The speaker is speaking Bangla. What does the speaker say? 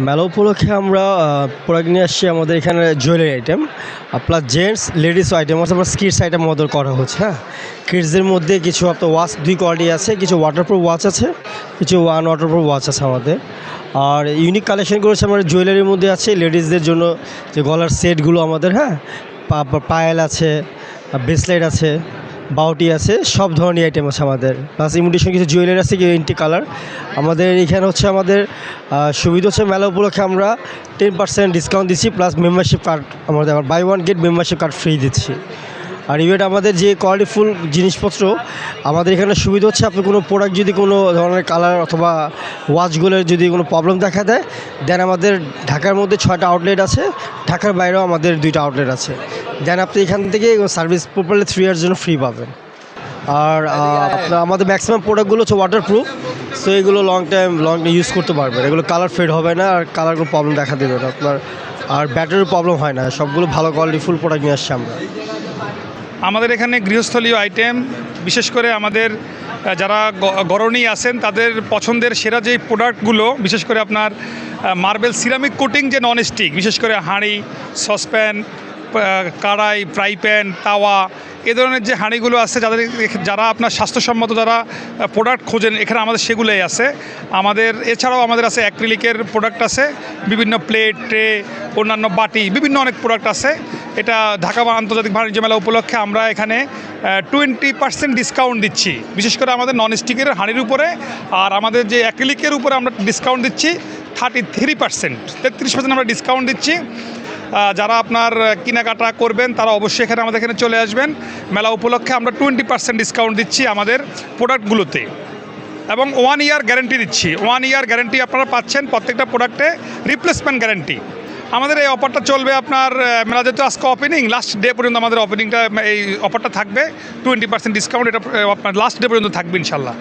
মেলা উপলক্ষে আমরা প্রোডাক্ট নিয়ে আসছি আমাদের এখানে jewellery item plus gents ladies item অর্থাৎ আমরা স্কিটস আইটেম মধ্যে করা হচ্ছে। হ্যাঁ, কিডসদের মধ্যে কিছু আপনার ওয়াচ দুই কোয়ালিটি আছে, কিছু ওয়াটারপ্রুফ ওয়াচ আছে, কিছু ওয়াটারপ্রুফ ওয়াচ আছে আমাদের। আর ইউনিক কালেকশন করেছে আমাদের জুয়েলারির মধ্যে আছে লেডিসদের জন্য যে গলার সেটগুলো আমাদের, হ্যাঁ, পায়েল আছে, ব্রেসলেট আছে, বাউটি আছে, সব ধরনের আইটেম আছে আমাদের। প্লাস ইমিটেশন কিছু জুয়েলারি আছে, কি ইন্টি কালার। আমাদের এখানে হচ্ছে আমাদের সুবিধা হচ্ছে মেলা উপলক্ষে আমরা 10% ডিসকাউন্ট দিচ্ছি, প্লাস মেম্বারশিপ কার্ড আমাদের আবার buy one get membership card free দিচ্ছি। আর ইভেন্ট আমাদের যে কোয়ালিটিফুল জিনিসপত্র আমাদের এখানে সুবিধা হচ্ছে, আপনি কোনো প্রোডাক্ট যদি কোনো ধরনের কালার অথবা ওয়াচগুলোর যদি কোনো প্রবলেম দেখা দেয়, দেন আমাদের ঢাকার মধ্যে 6টা আউটলেট আছে, ঢাকার বাইরেও আমাদের 2টা আউটলেট আছে। দেন আপনি এখান থেকে সার্ভিস প্রপারলি 3 ইয়ার্স জন্য ফ্রি পাবেন। আর আপনার আমাদের ম্যাক্সিমাম প্রোডাক্টগুলো হচ্ছে ওয়াটারপ্রুফ, সো এগুলো লং টাইম ইউজ করতে পারবেন। এগুলো কালার ফেড হবে না, আর কালার কোনো প্রবলেম দেখা দেবে না আপনার, আর ব্যাটারির প্রবলেম হয় না। সবগুলো ভালো কোয়ালিটি ফুল প্রোডাক্ট নিয়ে আসছি আমরা। আমাদের এখানে গৃহস্থলীয় আইটেম, বিশেষ করে আমাদের যারা গরনী আছেন তাদের পছন্দের সেরা যে প্রোডাক্টগুলো, বিশেষ করে আপনার মার্বেল সিরামিক কোটিং যে নন স্টিক, বিশেষ করে হাঁড়ি, সসপ্যান, কড়াই, ফ্রাই প্যান, তাওয়া, এ ধরনের যে হাঁড়িগুলো আছে, যারা আপনার স্বাস্থ্যসম্মত যারা প্রোডাক্ট খোঁজেন, এখানে আমাদের সেগুলোই আছে। আমাদের এছাড়াও আমাদের আছে অ্যাক্রিলিকের প্রোডাক্ট আছে, বিভিন্ন প্লেট, ট্রে, অন্যান্য বাটি, বিভিন্ন অনেক প্রোডাক্ট আছে। এটা ঢাকা আন্তর্জাতিক বাণিজ্য মেলা উপলক্ষে আমরা এখানে 20% ডিসকাউন্ট দিচ্ছি, বিশেষ করে আমাদের নন স্টিকের হাঁড়ির উপরে। আর আমাদের যে অ্যাক্রিলিকের উপরে আমরা ডিসকাউন্ট দিচ্ছি 33% আমরা ডিসকাউন্ট দিচ্ছি। যারা আপনার কেনাকাটা করবেন তারা অবশ্যই এখানে আমাদের এখানে চলে আসবেন। মেলা উপলক্ষে আমরা 20% ডিসকাউন্ট দিচ্ছি আমাদের প্রোডাক্টগুলোতে, এবং 1 ইয়ার গ্যারেন্টি দিচ্ছি। 1 ইয়ার গ্যারেন্টি আপনারা পাচ্ছেন, প্রত্যেকটা প্রোডাক্টে রিপ্লেসমেন্ট গ্যারেন্টি। আমাদের এই অফারটা চলবে আপনার মেলা যেহেতু আজকে ওপেনিং, লাস্ট ডে পর্যন্ত আমাদের ওপেনিংটা, এই অফারটা থাকবে। 20% ডিসকাউন্ট, এটা আপনার লাস্ট ডে পর্যন্ত থাকবে ইনশাল্লাহ।